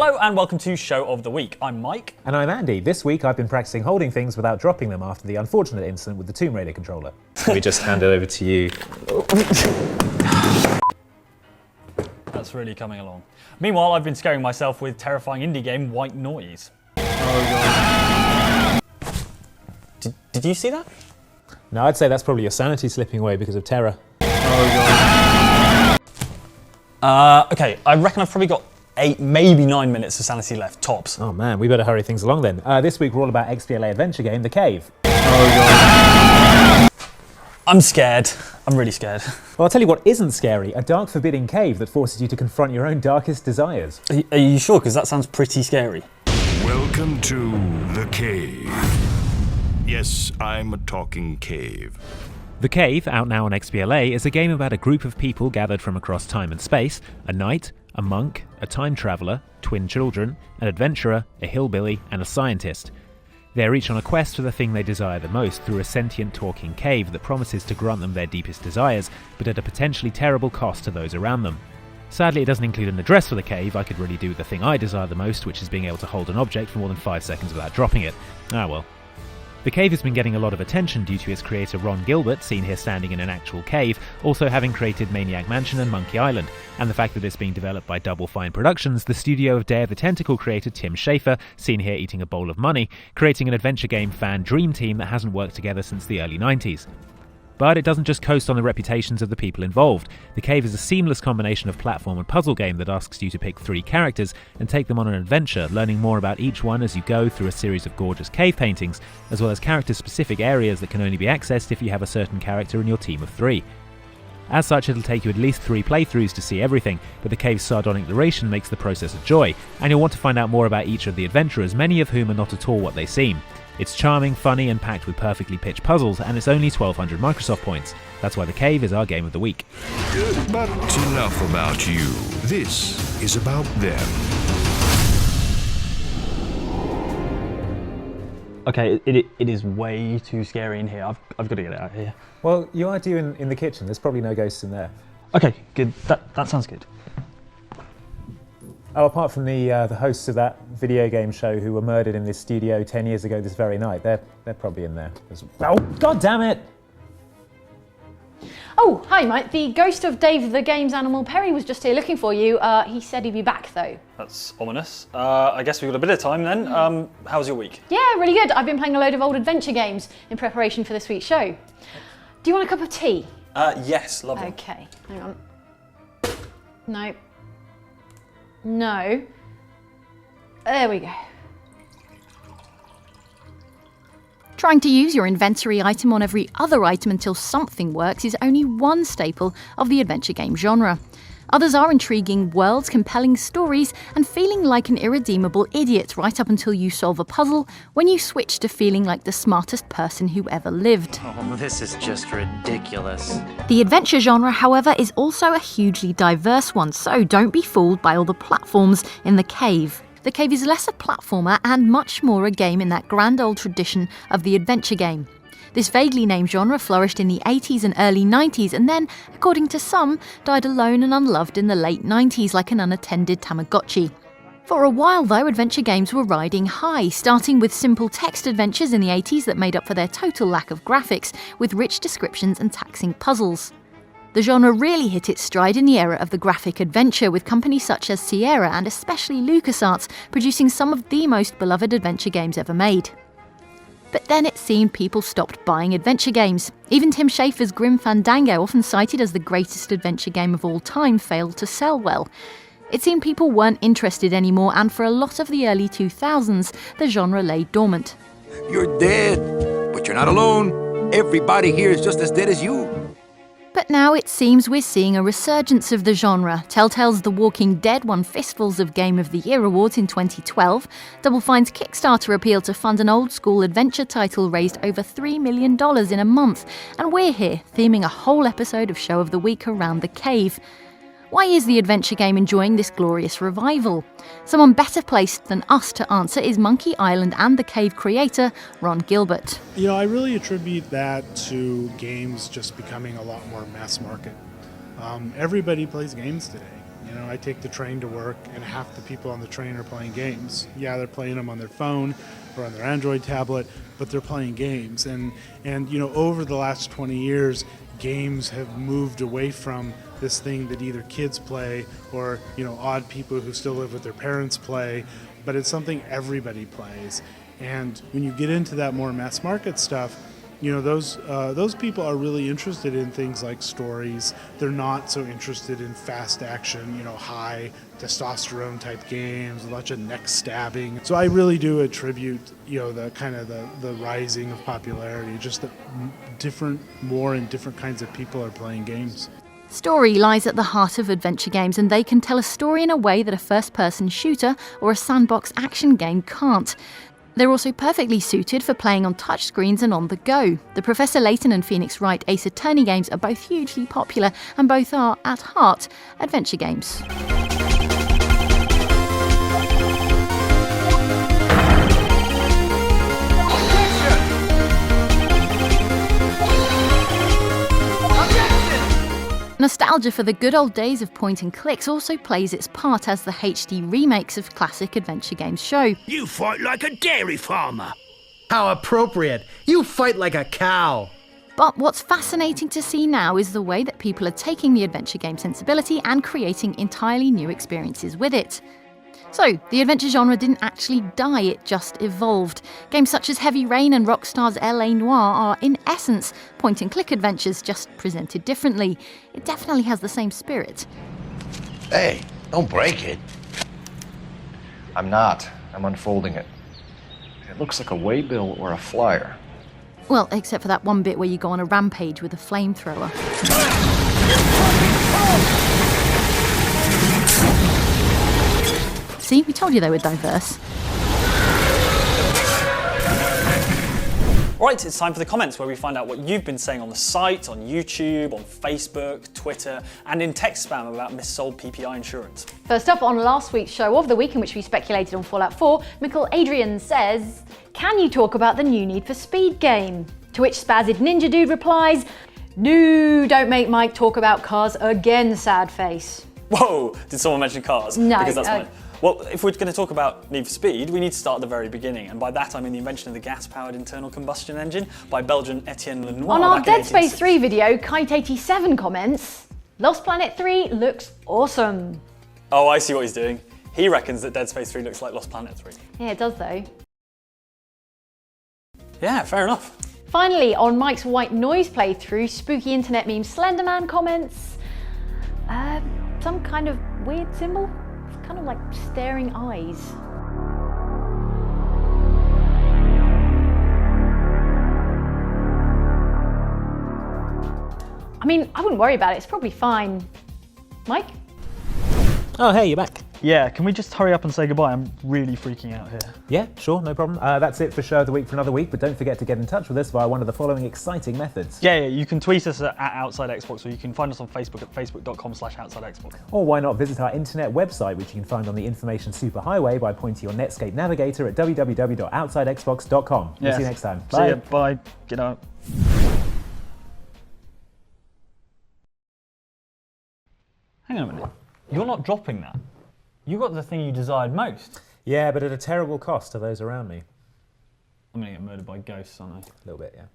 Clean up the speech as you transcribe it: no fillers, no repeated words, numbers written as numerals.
Hello and welcome to Show of the Week. I'm Mike. And I'm Andy. This week I've been practicing holding things without dropping them after the unfortunate incident with the Tomb Raider controller. Let me just hand it over to you. That's really coming along. Meanwhile, I've been scaring myself with terrifying indie game White Noise. Oh god. Did you see that? No, I'd say that's probably your sanity slipping away because of terror. Oh god. Okay, I reckon I've probably got 8, maybe 9 minutes of sanity left, tops. Oh man, we better hurry things along then. This week we're all about XBLA adventure game, The Cave. Oh god. I'm scared. I'm really scared. Well, I'll tell you what isn't scary, a dark forbidding cave that forces you to confront your own darkest desires. Are you sure? Because that sounds pretty scary. Welcome to The Cave. Yes, I'm a talking cave. The Cave, out now on XBLA, is a game about a group of people gathered from across time and space, a knight, a monk, a time traveller, twin children, an adventurer, a hillbilly, and a scientist. They're each on a quest for the thing they desire the most through a sentient talking cave that promises to grant them their deepest desires, but at a potentially terrible cost to those around them. Sadly, it doesn't include an address for the cave. I could really do the thing I desire the most, which is being able to hold an object for more than 5 seconds without dropping it. Ah well. The Cave has been getting a lot of attention due to its creator Ron Gilbert, seen here standing in an actual cave, also having created Maniac Mansion and Monkey Island, and the fact that it's being developed by Double Fine Productions, the studio of Day of the Tentacle creator Tim Schafer, seen here eating a bowl of money, creating an adventure game fan dream team that hasn't worked together since the early 90s. But it doesn't just coast on the reputations of the people involved. The Cave is a seamless combination of platform and puzzle game that asks you to pick 3 characters and take them on an adventure, learning more about each one as you go through a series of gorgeous cave paintings, as well as character-specific areas that can only be accessed if you have a certain character in your team of 3. As such, it'll take you at least 3 playthroughs to see everything, but the Cave's sardonic narration makes the process a joy, and you'll want to find out more about each of the adventurers, many of whom are not at all what they seem. It's charming, funny, and packed with perfectly pitched puzzles, and it's only 1,200 Microsoft points. That's why The Cave is our game of the week. But enough about you. This is about them. Okay, it is way too scary in here. I've got to get it out of here. Well, you are due in the kitchen. There's probably no ghosts in there. Okay, good. That sounds good. Oh, apart from the hosts of that video game show who were murdered in this studio 10 years ago this very night, they're probably in there. Oh, god damn it! Oh, hi Mike. The ghost of Dave the Games Animal Perry was just here looking for you. He said he'd be back though. That's ominous. I guess we've got a bit of time then. How was your week? Yeah, really good. I've been playing a load of old adventure games in preparation for this week's show. Do you want a cup of tea? Yes, lovely. Okay, hang on. No. No. There we go. Trying to use your inventory item on every other item until something works is only one staple of the adventure game genre. Others are intriguing worlds, compelling stories, and feeling like an irredeemable idiot right up until you solve a puzzle, when you switch to feeling like the smartest person who ever lived. Oh, this is just ridiculous. The adventure genre, however, is also a hugely diverse one, so don't be fooled by all the platforms in The Cave. The Cave is less a platformer and much more a game in that grand old tradition of the adventure game. This vaguely named genre flourished in the 80s and early 90s and then, according to some, died alone and unloved in the late 90s like an unattended Tamagotchi. For a while though, adventure games were riding high, starting with simple text adventures in the 80s that made up for their total lack of graphics, with rich descriptions and taxing puzzles. The genre really hit its stride in the era of the graphic adventure, with companies such as Sierra and especially LucasArts producing some of the most beloved adventure games ever made. But then it seemed people stopped buying adventure games. Even Tim Schafer's Grim Fandango, often cited as the greatest adventure game of all time, failed to sell well. It seemed people weren't interested anymore, and for a lot of the early 2000s, the genre lay dormant. You're dead, but you're not alone. Everybody here is just as dead as you. But now it seems we're seeing a resurgence of the genre. Telltale's The Walking Dead won fistfuls of Game of the Year awards in 2012. Double Fine's Kickstarter appeal to fund an old-school adventure title raised over $3 million in a month. And we're here, theming a whole episode of Show of the Week around The Cave. Why is the adventure game enjoying this glorious revival? Someone better placed than us to answer is Monkey Island and The Cave creator, Ron Gilbert. You know, I really attribute that to games just becoming a lot more mass market. Everybody plays games today. You know, I take the train to work, and half the people on the train are playing games. Yeah, they're playing them on their phone or on their Android tablet, but they're playing games. And you know, over the last 20 years, games have moved away from this thing that either kids play or, you know, odd people who still live with their parents play, but it's something everybody plays. And when you get into that more mass market stuff, you know, those people are really interested in things like stories. They're not so interested in fast action, you know, high testosterone type games, a bunch of neck stabbing. So I really do attribute, you know, the kind of the rising of popularity, just that more and different kinds of people are playing games. Story lies at the heart of adventure games, and they can tell a story in a way that a first-person shooter or a sandbox action game can't. They're also perfectly suited for playing on touchscreens and on the go. The Professor Layton and Phoenix Wright Ace Attorney games are both hugely popular, and both are, at heart, adventure games. Nostalgia for the good old days of point and clicks also plays its part as the HD remakes of classic adventure games show. You fight like a dairy farmer. How appropriate. You fight like a cow. But what's fascinating to see now is the way that people are taking the adventure game sensibility and creating entirely new experiences with it. So, the adventure genre didn't actually die, it just evolved. Games such as Heavy Rain and Rockstar's L.A. Noire are, in essence, point-and-click adventures, just presented differently. It definitely has the same spirit. Hey, don't break it. I'm not. I'm unfolding it. It looks like a waybill or a flyer. Well, except for that one bit where you go on a rampage with a flamethrower. See, we told you they were diverse. Right, it's time for the comments where we find out what you've been saying on the site, on YouTube, on Facebook, Twitter, and in text spam about missold PPI insurance. First up, on last week's show of the week, in which we speculated on Fallout 4, Mikkel Adrian says, "Can you talk about the new Need for Speed game?" To which Spazzed Ninja Dude replies, "No, don't make Mike talk about cars again, sad face." Whoa, did someone mention cars? No. Because that's mine. Well, if we're going to talk about Need for Speed, we need to start at the very beginning, and by that I mean the invention of the gas-powered internal combustion engine by Belgian Etienne Lenoir. On our Dead Space 3 video, Kite87 comments, "Lost Planet 3 looks awesome." Oh, I see what he's doing. He reckons that Dead Space 3 looks like Lost Planet 3. Yeah, it does though. Yeah, fair enough. Finally, on Mike's White Noise playthrough, spooky internet meme Slenderman comments, some kind of weird symbol. It's kind of like staring eyes. I mean, I wouldn't worry about it. It's probably fine. Mike? Oh, hey, you're back. Yeah, can we just hurry up and say goodbye? I'm really freaking out here. Yeah, sure, no problem. That's it for Show of the Week for another week, but don't forget to get in touch with us via one of the following exciting methods. Yeah, you can tweet us at Outside Xbox, or you can find us on Facebook at facebook.com/OutsideXbox. Or why not visit our internet website, which you can find on the information superhighway by pointing your Netscape navigator at www.outsidexbox.com. We'll see you next time. Bye. See ya, bye. Get out. Hang on a minute. You're not dropping that. You got the thing you desired most. Yeah, but at a terrible cost to those around me. I'm gonna get murdered by ghosts, aren't I? A little bit, yeah.